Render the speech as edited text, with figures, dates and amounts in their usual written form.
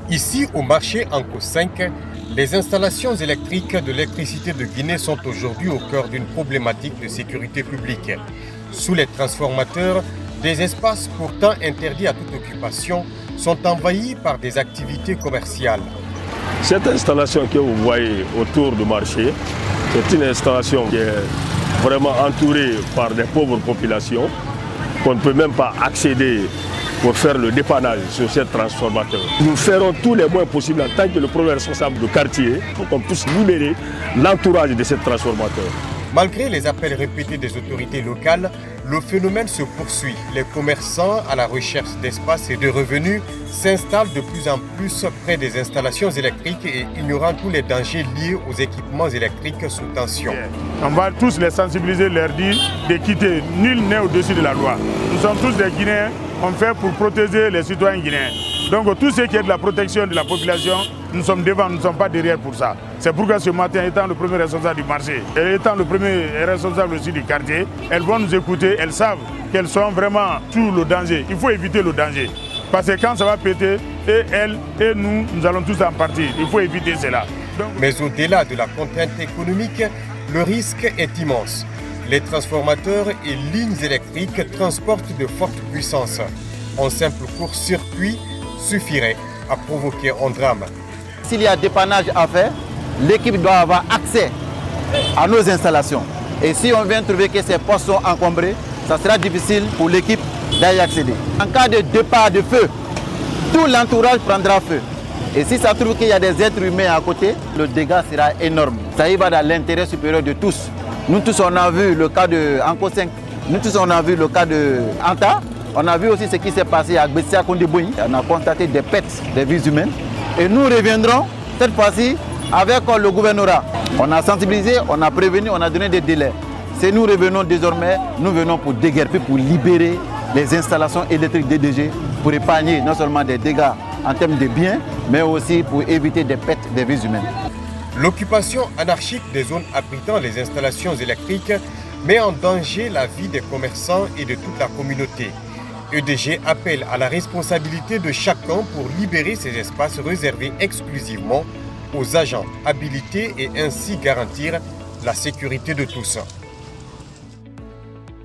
Ici, au marché Anko 5, les installations électriques de l'électricité de Guinée sont aujourd'hui au cœur d'une problématique de sécurité publique. Sous les transformateurs, des espaces pourtant interdits à toute occupation sont envahis par des activités commerciales. Cette installation que vous voyez autour du marché, c'est une installation qui est vraiment entourée par des pauvres populations qu'on ne peut même pas accéder pour faire le dépannage sur ces transformateurs. Nous ferons tous les moyens possibles en tant que le premier responsable du quartier pour qu'on puisse libérer l'entourage de ces transformateurs. Malgré les appels répétés des autorités locales, le phénomène se poursuit. Les commerçants, à la recherche d'espace et de revenus, s'installent de plus en plus près des installations électriques et ignorant tous les dangers liés aux équipements électriques sous tension. On va tous les sensibiliser, leur dire de quitter. Nul n'est au-dessus de la loi. Nous sommes tous des Guinéens, on fait pour protéger les citoyens guinéens. Donc tout ce qui est de la protection de la population, nous sommes devant, nous ne sommes pas derrière pour ça. C'est pourquoi ce matin, étant le premier responsable du marché, et étant le premier responsable aussi du quartier, elles vont nous écouter, elles savent qu'elles sont vraiment sous le danger. Il faut éviter le danger. Parce que quand ça va péter, et elles et nous, nous allons tous en partir. Il faut éviter cela. Mais au-delà de la contrainte économique, le risque est immense. Les transformateurs et lignes électriques transportent de fortes puissances. Un simple court-circuit suffirait à provoquer un drame. S'il y a dépannage à faire, l'équipe doit avoir accès à nos installations. Et si on vient trouver que ces postes sont encombrés, ça sera difficile pour l'équipe d'y accéder. En cas de départ de feu, tout l'entourage prendra feu. Et si ça trouve qu'il y a des êtres humains à côté, le dégât sera énorme. Ça y va dans l'intérêt supérieur de tous. Nous tous, on a vu le cas de Anko 5. Nous tous, on a vu le cas de Anta. On a vu aussi ce qui s'est passé à Gbessia Kondeboui. On a constaté des pertes des vies humaines. Et nous reviendrons cette fois-ci avec le gouvernorat. On a sensibilisé, on a prévenu, on a donné des délais. Si nous revenons désormais, nous venons pour déguerpir, pour libérer les installations électriques DDG, pour épargner non seulement des dégâts en termes de biens, mais aussi pour éviter des pertes des vies humaines. L'occupation anarchique des zones abritant les installations électriques met en danger la vie des commerçants et de toute la communauté. EDG appelle à la responsabilité de chacun pour libérer ces espaces réservés exclusivement aux agents habilités et ainsi garantir la sécurité de tous.